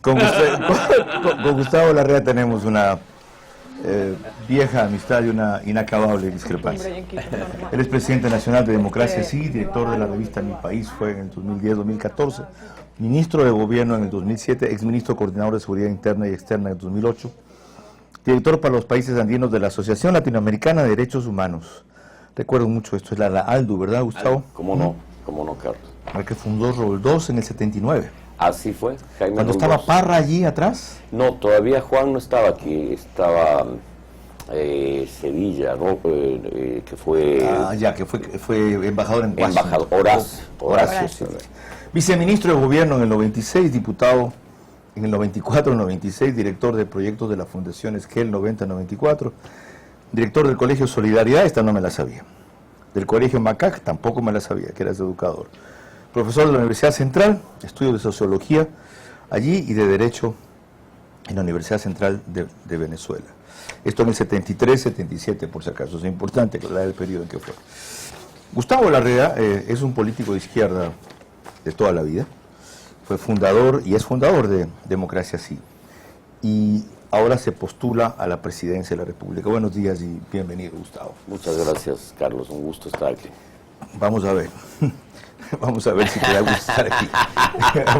Con Gustavo Larrea tenemos una vieja amistad y una inacabable discrepancia. Él es presidente nacional de Democracia Sí, director de la revista Mi País, fue en el 2010-2014, ministro de Gobierno en el 2007, exministro coordinador de Seguridad Interna y Externa en el 2008, director para los países andinos de la Asociación Latinoamericana de Derechos Humanos. Recuerdo mucho esto, es la ALDU, ¿verdad, Gustavo? ¿Cómo no, Carlos? La que fundó Roldós en el 79. Así fue, Jaime ¿Cuando Roldós. estaba Parra allí atrás? No, todavía Juan no estaba aquí, estaba Sevilla, ¿no? Que fue... que fue embajador en Washington. Horacio. Sí. Viceministro de Gobierno en el 96, diputado en el 94, 96, director de proyectos de la Fundación Esquel 90-94, director del Colegio Solidaridad, esta no me la sabía. Del Colegio Macac, tampoco me la sabía, que eras educador. Profesor de la Universidad Central, estudio de Sociología allí y de Derecho en la Universidad Central de Venezuela. Esto en el 73-77, por si acaso, es importante aclarar el periodo en que fue. Gustavo Larrea es un político de izquierda de toda la vida, fue fundador y es fundador de Democracia Sí, y ahora se postula a la presidencia de la República. Buenos días y bienvenido, Gustavo. Muchas gracias, Carlos, un gusto estar aquí. Vamos a ver. Vamos a ver si te da gusto estar aquí.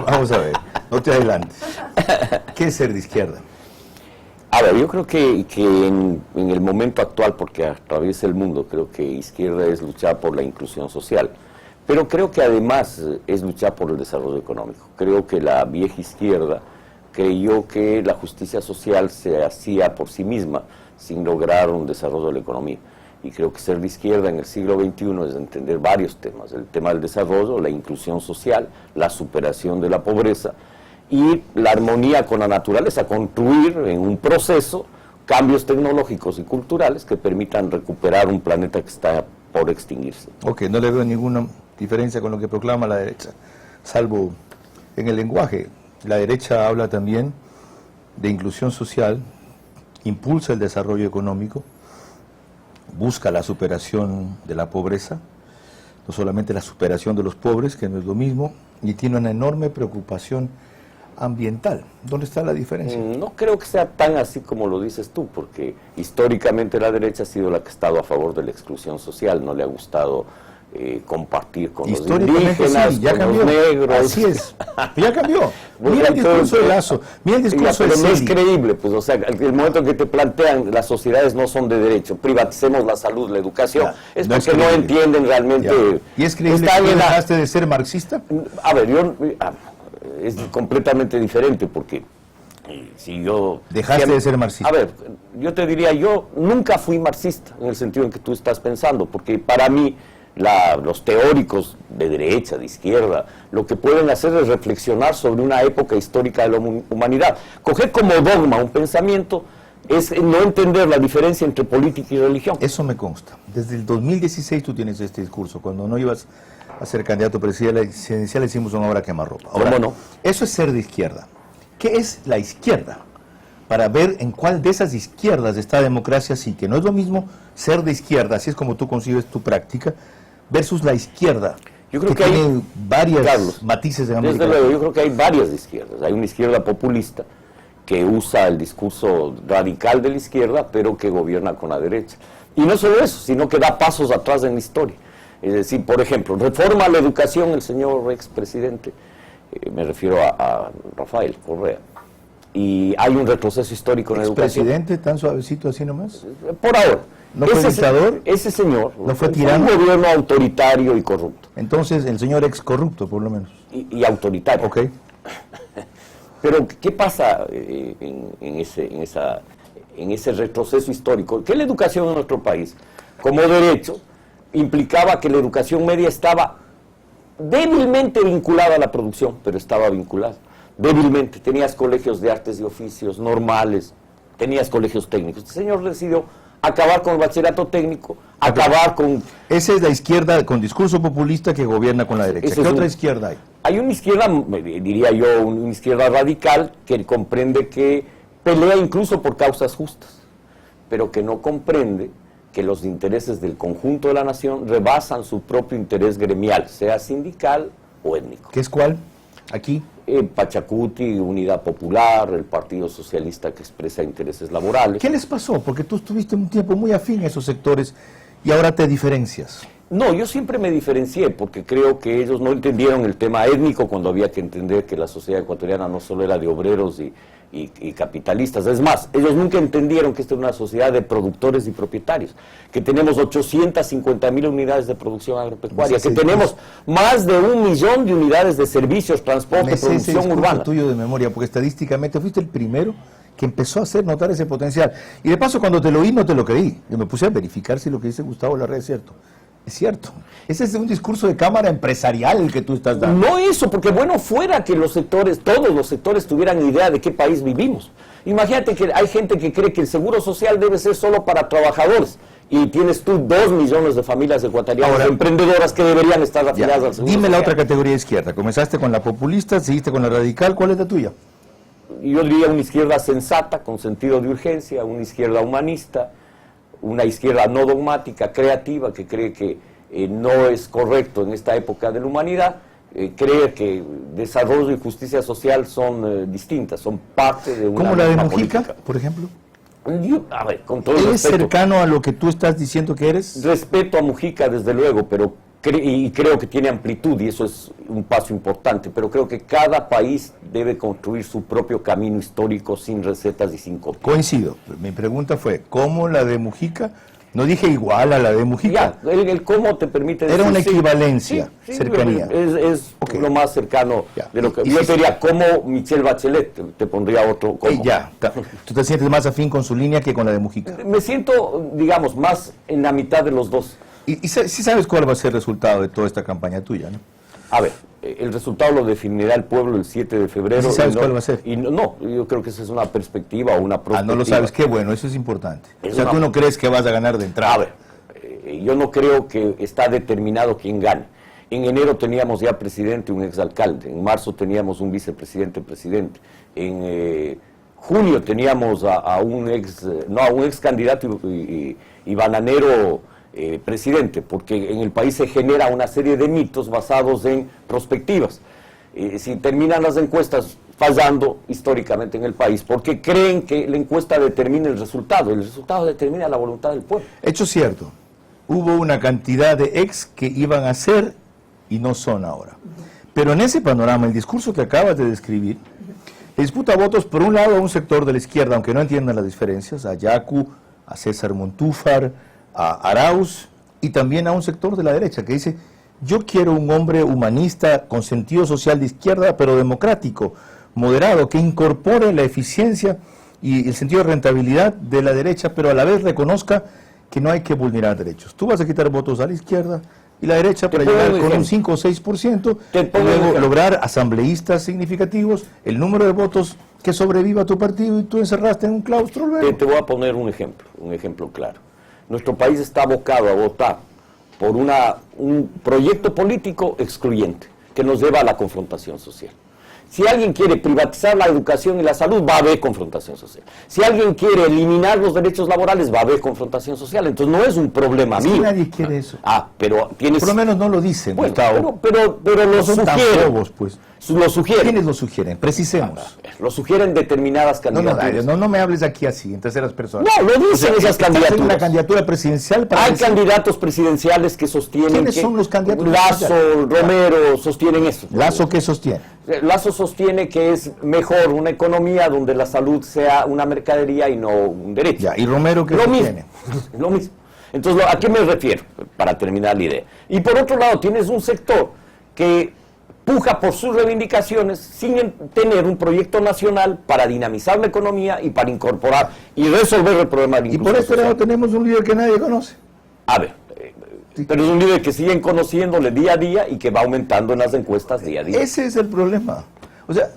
Vamos a ver, no te adelantes. ¿Qué es ser de izquierda? A ver, yo creo que en el momento actual, porque atraviesa el mundo, creo que izquierda es luchar por la inclusión social, pero creo que además es luchar por el desarrollo económico. Creo que la vieja izquierda creyó que la justicia social se hacía por sí misma, sin lograr un desarrollo de la economía. Y creo que ser de izquierda en el siglo XXI es entender varios temas: el tema del desarrollo, la inclusión social, la superación de la pobreza y la armonía con la naturaleza, construir en un proceso cambios tecnológicos y culturales que permitan recuperar un planeta que está por extinguirse. Ok, no le veo ninguna diferencia con lo que proclama la derecha, salvo en el lenguaje. La derecha habla también de inclusión social, impulsa el desarrollo económico, busca la superación de la pobreza, no solamente la superación de los pobres, que no es lo mismo, y tiene una enorme preocupación ambiental. ¿Dónde está la diferencia? No creo que sea tan así como lo dices tú, porque históricamente la derecha ha sido la que ha estado a favor de la exclusión social, no le ha gustado compartir con los indígenas, sí, ya con cambió. Los negros. Así es, ya cambió. Bueno, Mira el discurso de Lazo, mira el discurso de pero no es Celi. creíble, pues, o sea, el momento en que te plantean las sociedades no son de derecho, privaticemos la salud, la educación, es no porque es no entienden realmente. ¿Y es creíble que tú dejaste de ser marxista? A ver, es completamente diferente, porque si yo... Dejaste de ser marxista. A ver, yo te diría, yo nunca fui marxista, en el sentido en que tú estás pensando, porque para mí los teóricos de derecha, de izquierda, lo que pueden hacer es reflexionar sobre una época histórica de la humanidad. Coger como dogma un pensamiento es no entender la diferencia entre política y religión. Eso me consta. Desde el 2016 tú tienes este discurso. Cuando no ibas a ser candidato presidencial hicimos una obra quemarropa. Ahora, ¿cómo no? Eso es ser de izquierda. ¿Qué es la izquierda? Para ver en cuál de esas izquierdas está Democracia Sí, que no es lo mismo ser de izquierda, así es como tú concibes tu práctica, versus la izquierda. Yo creo que tiene varios matices de Desde luego, yo creo que hay varias izquierdas. Hay una izquierda populista que usa el discurso radical de la izquierda, pero que gobierna con la derecha. Y no solo eso, sino que da pasos atrás en la historia. Es decir, por ejemplo, reforma la educación el señor expresidente, me refiero a Rafael Correa, y hay un retroceso histórico en la educación. ¿Expresidente tan suavecito así nomás? Por ahora. ¿No fue dictador? Ese señor ¿No fue tirano? un gobierno autoritario y corrupto. Entonces, el señor ex corrupto, por lo menos. Y autoritario. Ok. Pero, ¿qué pasa en ese retroceso histórico? Que la educación en nuestro país, como derecho, implicaba que la educación media estaba débilmente vinculada a la producción, pero estaba vinculada. Débilmente. Tenías colegios de artes y oficios normales, tenías colegios técnicos. Este señor decidió acabar con el bachillerato técnico, acabar con... Esa es la izquierda con discurso populista que gobierna con la derecha. ¿Qué otra izquierda hay? Hay una izquierda, diría yo, una izquierda radical que comprende que pelea incluso por causas justas, pero que no comprende que los intereses del conjunto de la nación rebasan su propio interés gremial, sea sindical o étnico. ¿Qué es cuál? Aquí. Pachacuti, Unidad Popular, el Partido Socialista que expresa intereses laborales. ¿Qué les pasó? Porque tú estuviste un tiempo muy afín a esos sectores y ahora te diferencias. No, yo siempre me diferencié porque creo que ellos no entendieron el tema étnico cuando había que entender que la sociedad ecuatoriana no solo era de obreros y capitalistas. Es más, ellos nunca entendieron que esta es una sociedad de productores y propietarios, que tenemos 850.000 unidades de producción agropecuaria, que tenemos más de 1 millón de unidades de servicios, transporte, producción urbana. Tuyo de memoria, porque estadísticamente fuiste el primero que empezó a hacer notar ese potencial. Y de paso, cuando te lo oí, no te lo creí. Yo me puse a verificar si lo que dice Gustavo Larrea es cierto. Es cierto. Ese es un discurso de cámara empresarial el que tú estás dando. No eso, porque bueno, fuera que los sectores, todos los sectores tuvieran idea de qué país vivimos. Imagínate que hay gente que cree que el seguro social debe ser solo para trabajadores. Y tienes tú 2 millones de familias ecuatorianas emprendedoras que deberían estar afiliadas al seguro Dime social. la otra categoría izquierda. Comenzaste con la populista, seguiste con la radical. ¿Cuál es la tuya? Yo diría una izquierda sensata, con sentido de urgencia, una izquierda humanista, una izquierda no dogmática, creativa, que cree que no es correcto en esta época de la humanidad, cree que desarrollo y justicia social son distintas, son parte de una... ¿Cómo la de Mujica, política. por ejemplo? A ver, con todo ¿Eres respeto, cercano a lo que tú estás diciendo que eres? respeto a Mujica, desde luego, pero y creo que tiene amplitud y eso es un paso importante, pero creo que cada país debe construir su propio camino histórico sin recetas y sin copias. Coincido. Mi pregunta fue, ¿cómo la de Mujica? No dije igual a la de Mujica. Ya, el cómo te permite decir... Era una sí, equivalencia, sí, cercanía. Es Okay. lo más cercano de lo que... Y Yo si- te diría, como Michelle Bachelet, te pondría otro... ¿cómo? Tú te sientes más afín con su línea que con la de Mujica. Me siento, digamos, más en la mitad de los dos. Y sí sabes cuál va a ser el resultado de toda esta campaña tuya, ¿no? A ver, el resultado lo definirá el pueblo el 7 de febrero. ¿Sí sabes cuál va a ser? Y no, yo creo que esa es una perspectiva o una perspectiva. No lo sabes, qué bueno, eso es importante. Es O sea, una- tú no crees que vas a ganar de entrada. A ver, yo no creo que está determinado quién gane. En enero teníamos ya presidente, un exalcalde. En marzo teníamos un vicepresidente, presidente. En junio teníamos a un ex candidato y bananero presidente, porque en el país se genera una serie de mitos basados en prospectivas. Si terminan las encuestas fallando históricamente en el país, porque creen que la encuesta determina el resultado determina la voluntad del pueblo. Hecho cierto, hubo una cantidad de ex que iban a ser y no son ahora. Pero en ese panorama, el discurso que acabas de describir, le disputa votos por un lado a un sector de la izquierda, aunque no entiendan las diferencias, a Yacu, a César Montúfar, a Arauz, y también a un sector de la derecha que dice, yo quiero un hombre humanista con sentido social de izquierda, pero democrático, moderado, que incorpore la eficiencia y el sentido de rentabilidad de la derecha, pero a la vez reconozca que no hay que vulnerar derechos. Tú vas a quitar votos a la izquierda y la derecha para llegar con un 5 o 6% y luego lograr asambleístas significativos, el número de votos que sobreviva a tu partido y tú encerraste en un claustro luego. Te voy a poner un ejemplo claro. Nuestro país está abocado a votar por un proyecto político excluyente que nos lleva a la confrontación social. Si alguien quiere privatizar la educación y la salud, va a haber confrontación social. Si alguien quiere eliminar los derechos laborales, va a haber confrontación social. Entonces no es un problema mío. Nadie quiere eso. Pero tienes... Por lo menos no lo dicen, bueno, Gustavo. pero lo No son tan sugieren. bobos, pues. Lo sugieren. ¿Quiénes lo sugieren? Precisemos. Lo sugieren determinadas candidaturas. No me hables aquí así, en terceras personas. No, lo dicen esas estás en candidaturas. una candidatura presidencial para Hay decir- candidatos presidenciales que sostienen ¿Quiénes que son los candidatos Lazo, presidenciales? Romero sostienen eso. ¿Lazo qué sostiene? Lazo sostiene que es mejor una economía donde la salud sea una mercadería y no un derecho. Ya, ¿y Romero qué Lo sostiene? mismo, lo mismo. Entonces, ¿a qué me refiero? Para terminar la idea. Y por otro lado, tienes un sector que puja por sus reivindicaciones sin tener un proyecto nacional para dinamizar la economía y para incorporar y resolver el problema de la Y por inclusión este lado social. tenemos un líder que nadie conoce. A ver, pero es un líder que siguen conociéndole día a día y que va aumentando en las encuestas día a día. Ese es el problema. O sea,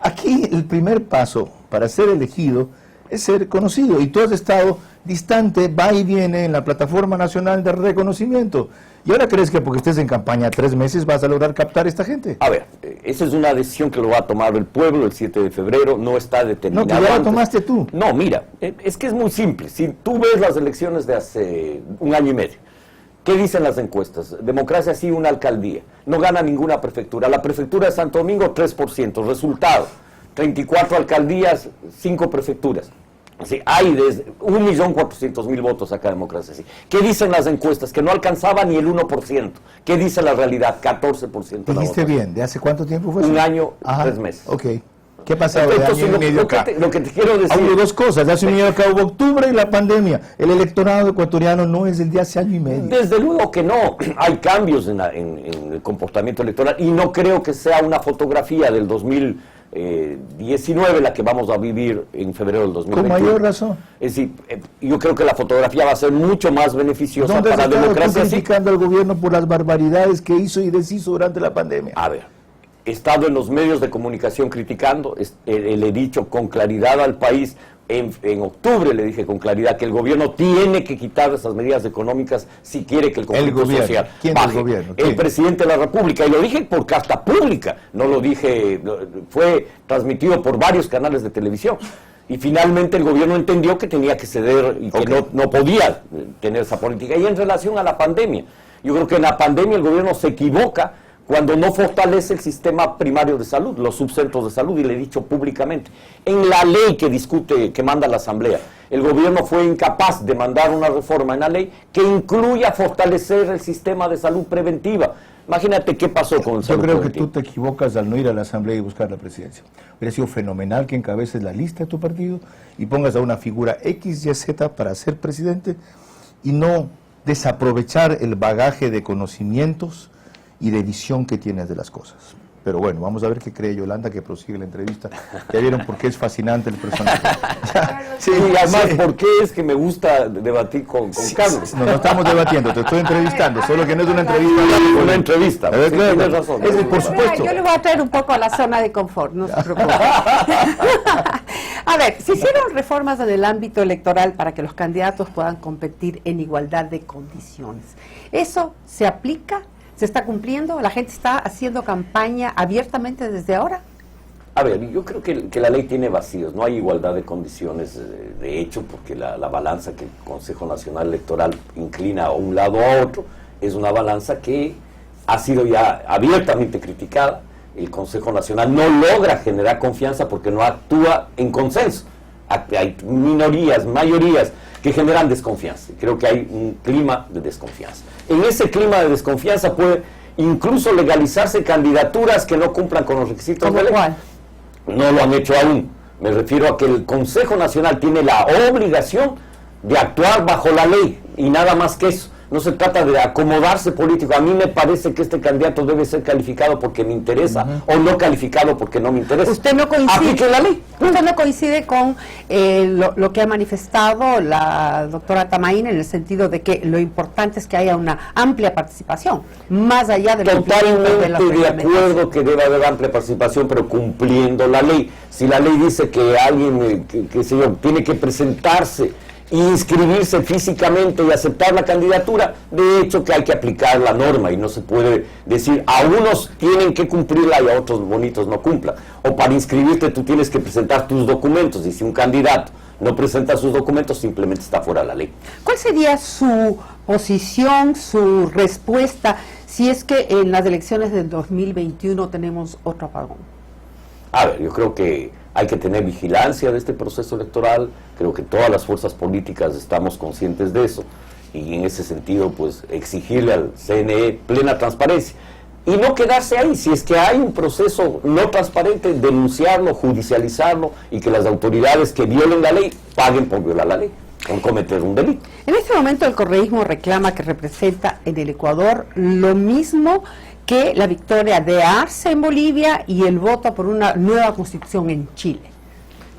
aquí el primer paso para ser elegido es ser conocido. Y tú has estado distante, va y viene en la plataforma nacional de reconocimiento. ¿Y ahora crees que porque estés en campaña 3 meses vas a lograr captar a esta gente? A ver, esa es una decisión que lo va a tomar el pueblo el 7 de febrero, no está determinado. No, que ya la antes. tomaste tú. No, mira, es que es muy simple. Si tú ves las elecciones de hace un año y medio, ¿Qué dicen las encuestas? Democracia sí, una alcaldía. No gana ninguna prefectura. La prefectura de Santo Domingo, 3%. Resultado, 34 alcaldías, 5 prefecturas. Sí, hay desde 1.400.000 votos acá, Democracia sí. ¿Qué dicen las encuestas? Que no alcanzaba ni el 1%. ¿Qué dice la realidad? 14%. Dijiste bien, ¿de hace cuánto tiempo fue? Un año, 3 meses. Ok. ¿Qué ha pasado de año y medio acá? Lo que te quiero decir... Hubo dos cosas, de hace un año acá hubo octubre y la pandemia. El electorado ecuatoriano no es el de hace año y medio. Desde luego que no. Hay cambios en el comportamiento electoral y no creo que sea una fotografía del 2019 la que vamos a vivir en febrero del 2021. Con mayor razón. Es decir, yo creo que la fotografía va a ser mucho más beneficiosa ¿Dónde para la democracia? criticando al gobierno por las barbaridades que hizo y deshizo durante la pandemia? A ver, he estado en los medios de comunicación criticando, le he dicho con claridad al país, en octubre le dije con claridad que el gobierno tiene que quitar esas medidas económicas si quiere que el conflicto social ¿Quién baje. es el gobierno? ¿Quién? El presidente de la República, y lo dije por carta pública, no lo dije, fue transmitido por varios canales de televisión. Y finalmente el gobierno entendió que tenía que ceder y que no podía tener esa política. Y en relación a la pandemia, yo creo que en la pandemia el gobierno se equivoca cuando no fortalece el sistema primario de salud, los subcentros de salud, y le he dicho públicamente. En la ley que discute, que manda la Asamblea, el gobierno fue incapaz de mandar una reforma en la ley que incluya fortalecer el sistema de salud preventiva. Imagínate qué pasó con el salud Yo creo preventivo. que tú te equivocas al no ir a la Asamblea y buscar la presidencia. Hubiera sido fenomenal que encabeces la lista de tu partido y pongas a una figura X, Y, Z para ser presidente y no desaprovechar el bagaje de conocimientos y de visión que tienes de las cosas. Pero bueno, vamos a ver qué cree Yolanda, que prosigue la entrevista. Ya vieron por qué es fascinante el personaje. Sí, y además, ¿por qué es que me gusta debatir con Carlos? No estamos debatiendo, te estoy entrevistando, solo que no es una entrevista. Una entrevista. Sí, tienes razón. Por supuesto. Yo le voy a traer un poco a la zona de confort, no se preocupe. A ver, se hicieron reformas en el ámbito electoral para que los candidatos puedan competir en igualdad de condiciones. ¿Eso se aplica? ¿Se está cumpliendo? ¿La gente está haciendo campaña abiertamente desde ahora? A ver, yo creo que la ley tiene vacíos, no hay igualdad de condiciones, de hecho, porque la balanza que el Consejo Nacional Electoral inclina a un lado o a otro es una balanza que ha sido ya abiertamente criticada. El Consejo Nacional no logra generar confianza porque no actúa en consenso. Hay minorías, mayorías que generan desconfianza. Creo que hay un clima de desconfianza. En ese clima de desconfianza puede incluso legalizarse candidaturas que no cumplan con los requisitos de ley. ¿Cuál? No lo han hecho aún. Me refiero a que el Consejo Nacional tiene la obligación de actuar bajo la ley y nada más que eso. No se trata de acomodarse político. A mí me parece que este candidato debe ser calificado porque me interesa o no calificado porque no me interesa. ¿Usted no coincide? Aplique la ley. ¿Usted no coincide con lo que ha manifestado la doctora Tamaín en el sentido de que lo importante es que haya una amplia participación, más allá de Totalmente de acuerdo que debe haber amplia participación, pero cumpliendo la ley. Si la ley dice que alguien, tiene que presentarse, inscribirse físicamente y aceptar la candidatura, de hecho que hay que aplicar la norma y no se puede decir a unos tienen que cumplirla y a otros bonitos no cumplan. O para inscribirte tú tienes que presentar tus documentos y si un candidato no presenta sus documentos simplemente está fuera de la ley. ¿Cuál sería su posición, su respuesta si es que en las elecciones del 2021 tenemos otro apagón? A ver, yo creo que hay que tener vigilancia de este proceso electoral, creo que todas las fuerzas políticas estamos conscientes de eso, y en ese sentido, pues, exigirle al CNE plena transparencia, y no quedarse ahí, si es que hay un proceso no transparente, denunciarlo, judicializarlo, y que las autoridades que violen la ley, paguen por violar la ley, por cometer un delito. En este momento el correísmo reclama que representa en el Ecuador lo mismo que la victoria de Arce en Bolivia y el voto por una nueva constitución en Chile.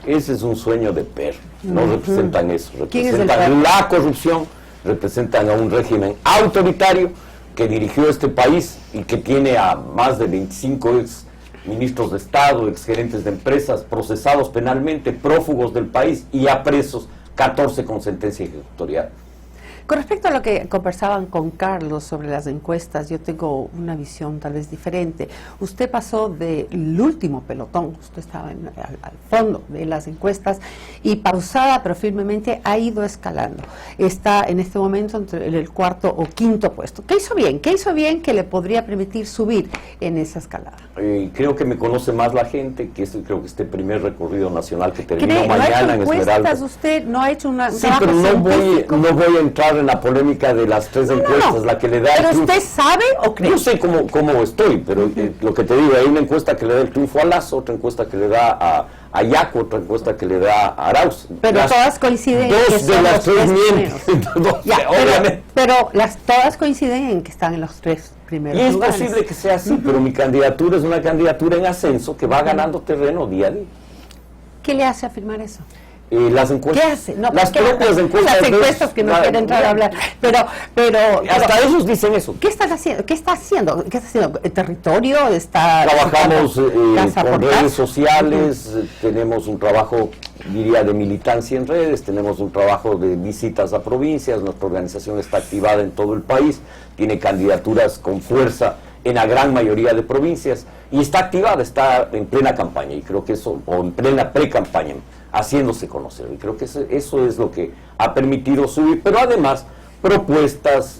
Ese es un sueño de perro, no representan eso, ¿Quién es el representan la corrupción, representan a un régimen autoritario que dirigió este país y que tiene a más de 25 ex ministros de Estado, ex gerentes de empresas procesados penalmente, prófugos del país y a presos, 14 con sentencia ejecutorial. Con respecto a lo que conversaban con Carlos sobre las encuestas, yo tengo una visión tal vez diferente. Usted pasó del último pelotón, usted estaba al fondo de las encuestas y pausada pero firmemente ha ido escalando. Está en este momento entre el cuarto o quinto puesto. ¿Qué hizo bien? ¿Qué hizo bien que le podría permitir subir en esa escalada? Creo que me conoce más la gente, que creo que este primer recorrido nacional que termino ¿No ha mañana hecho en Esmeralda. ¿Usted no ha hecho un Sí, trabajo pero científico? no voy a entrar en la polémica de las tres encuestas, la que le da ¿Pero el triunfo. usted sabe o cree? Yo sé cómo estoy, pero lo que te digo, hay una encuesta que le da el triunfo a Lazo, otra encuesta que le da a Yaco, otra encuesta que le da a Arauz. Pero todas coinciden en que dos de son las los tres tres mienten. primeros. Ya, Obviamente. pero todas coinciden en que están en los tres primeros Y es lugares. posible que sea así, pero mi candidatura es una candidatura en ascenso que va ganando terreno día a día. ¿Qué le hace afirmar eso? Las encuestas. ¿Qué hace? No, las ¿qué propias hace? encuestas. Las encuestas que no quieren entrar a hablar. Pero hasta ellos dicen eso. ¿Qué están haciendo? ¿Qué está haciendo? ¿Qué está haciendo? ¿El territorio está? Trabajamos casa con por redes casa? sociales, tenemos un trabajo, diría, de militancia en redes, tenemos un trabajo de visitas a provincias, nuestra organización está activada en todo el país, tiene candidaturas con fuerza en la gran mayoría de provincias y está activada, está en plena campaña y creo que eso, o en plena pre-campaña, haciéndose conocer, y creo que eso es lo que ha permitido subir, pero además propuestas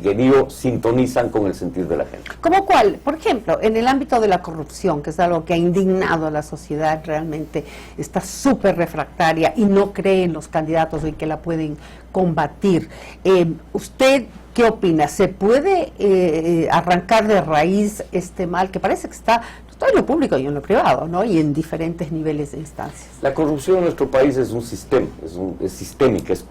que digo sintonizan con el sentir de la gente. ¿Cómo cuál? Por ejemplo, en el ámbito de la corrupción, que es algo que ha indignado a la sociedad, realmente está súper refractaria y no cree en los candidatos en que la pueden combatir. ¿Usted qué opina? ¿Se puede arrancar de raíz este mal que parece que está todo en lo público y en lo privado, ¿no? Y en diferentes niveles de instancias? La corrupción en nuestro país es un sistema, es sistémica, es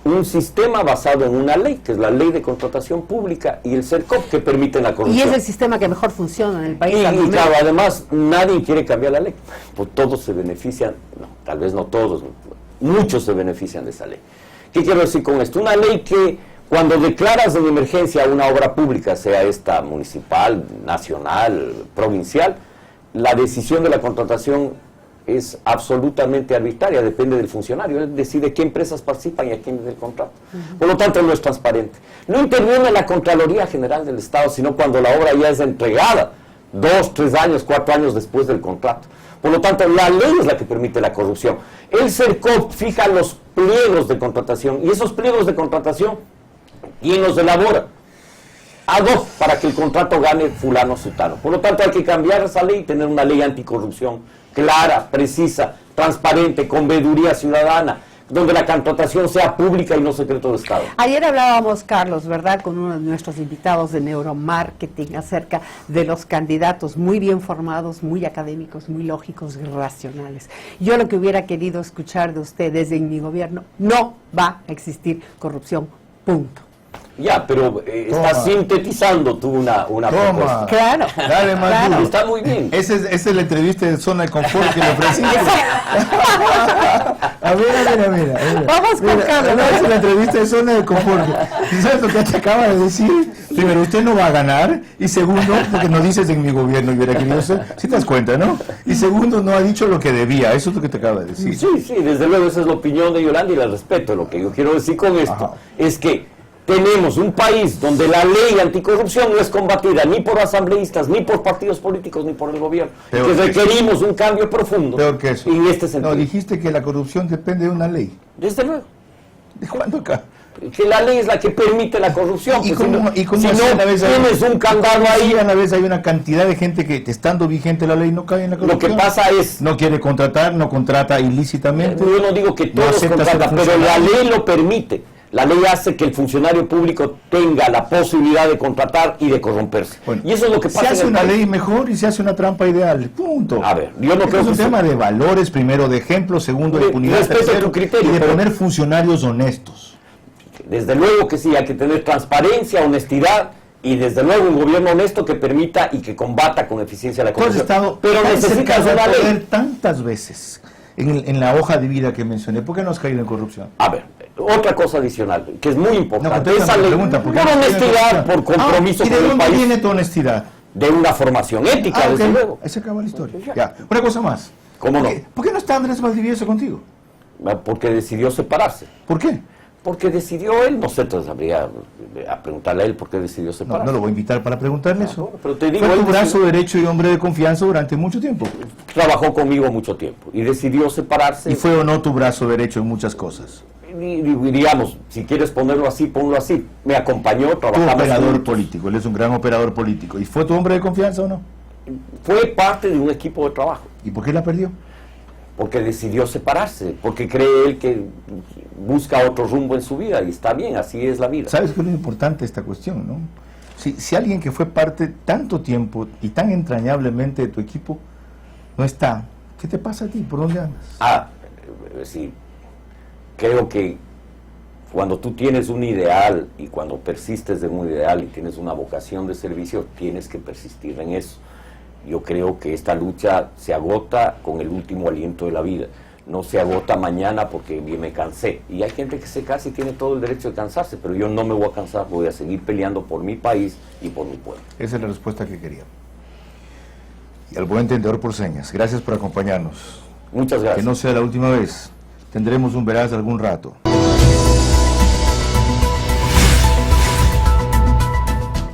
un sistema basado en una ley, que es la Ley de Contratación Pública y el CERCOP, que permiten la corrupción. Y es el sistema que mejor funciona en el país. Y claro, además, nadie quiere cambiar la ley, pues todos se benefician, no, tal vez no todos, muchos se benefician de esa ley. ¿Qué quiero decir con esto? Una ley que cuando declaras en emergencia una obra pública, sea esta municipal, nacional, provincial, la decisión de la contratación es absolutamente arbitraria, depende del funcionario, él decide qué empresas participan y a quién del contrato. Por lo tanto, no es transparente. No interviene la Contraloría General del Estado, sino cuando la obra ya es entregada, 2, 3 años, 4 años después del contrato. Por lo tanto, la ley es la que permite la corrupción. El CERCOP fija los pliegos de contratación, y esos pliegos de contratación, ¿quién los elabora? Ad hoc, para que el contrato gane fulano sutano. Por lo tanto, hay que cambiar esa ley y tener una ley anticorrupción clara, precisa, transparente, con veeduría ciudadana, donde la contratación sea pública y no secreto de Estado. Ayer hablábamos, Carlos, ¿verdad?, con uno de nuestros invitados de neuromarketing acerca de los candidatos muy bien formados, muy académicos, muy lógicos y racionales. Yo lo que hubiera querido escuchar de ustedes en mi gobierno, no va a existir corrupción, punto. Ya, pero estás sintetizando tú una propuesta. Claro. Dale más claro. duro. Está muy bien. Esa es la entrevista de zona de confort que le ofreciste. A ver. Vamos con Carlos. Esa es la entrevista de zona de confort. ¿Y sabes lo que te acaba de decir? Primero, usted no va a ganar. Y segundo, porque no dices en mi gobierno hubiera querido ser. Si te das cuenta, ¿no? Y segundo, no ha dicho lo que debía. Eso es lo que te acaba de decir. Sí, desde luego esa es la opinión de Yolanda y la respeto. Lo que yo quiero decir con esto Ajá. es que tenemos un país donde la ley anticorrupción no es combatida ni por asambleístas, ni por partidos políticos, ni por el gobierno. Peor Que que requerimos un cambio profundo. Peor que eso. En este sentido. No, dijiste que la corrupción depende de una ley. Desde luego. ¿De cuándo acá? Que la ley es la que permite la corrupción. ¿Y pues cómo, si no tienes un candado ahí. A la vez hay una cantidad de gente que, estando vigente la ley, no cae en la Lo corrupción. que pasa es. No quiere contratar, no contrata ilícitamente. Yo no digo que no todos acepta contratan, ser pero la funcionario. ley lo permite. La ley hace que el funcionario público tenga la posibilidad de contratar y de corromperse. Bueno, y eso es lo que pasa se en hace el una país. ley mejor y se hace una trampa ideal. Punto. A ver, yo no creo es un que tema de valores, primero de ejemplo, segundo de impunidad, respeto tercero, tu criterio, y de pero- poner funcionarios honestos. Desde luego que sí, hay que tener transparencia, honestidad y desde luego un gobierno honesto que permita y que combata con eficiencia la Tú has corrupción. estado Pero tan necesitas cerca de una poder ley. tantas veces en la hoja de vida que mencioné. ¿Por qué no has caído en corrupción? A ver, otra cosa adicional, que es muy importante. contéstame Esa la ley, pregunta, ¿por qué por no has caído en honestidad, corrupción? por compromiso ¿Y de con el dónde país, viene tu honestidad? de una formación ética, Ok, desde luego. ahí se acaba la historia. Ya. Una cosa más. ¿Cómo no? ¿Por qué no está Andrés Valdivieso contigo? Porque decidió separarse. ¿Por qué? Porque decidió él, no sé, entonces habría a preguntarle a él por qué decidió No, separarse. no lo voy a invitar para preguntarle eso. bueno, pero te digo, Fue él tu brazo decidió- derecho y hombre de confianza durante mucho tiempo. Trabajó conmigo mucho tiempo y decidió separarse. Y fue o no tu brazo derecho en muchas cosas. Y digamos, si quieres ponerlo así, ponlo así. Me acompañó, Tu trabajamos operador juntos. político, él es un gran operador político. ¿Y fue tu hombre de confianza o no? Fue parte de un equipo de trabajo. ¿Y por qué la perdió? Porque decidió separarse, porque cree él que busca otro rumbo en su vida y está bien, así es la vida. ¿Sabes qué es lo importante de esta cuestión, no? Si alguien que fue parte tanto tiempo y tan entrañablemente de tu equipo no está, ¿qué te pasa a ti? ¿Por dónde andas? Sí, creo que cuando tú tienes un ideal y cuando persistes en un ideal y tienes una vocación de servicio, tienes que persistir en eso. Yo creo que esta lucha se agota con el último aliento de la vida. No se agota mañana porque me cansé. Y hay gente que se cansa y tiene todo el derecho de cansarse, pero yo no me voy a cansar, voy a seguir peleando por mi país y por mi pueblo. Esa es la respuesta que quería. Y al buen entendedor por señas, gracias por acompañarnos. Muchas gracias. Que no sea la última vez. Tendremos un veraz algún rato.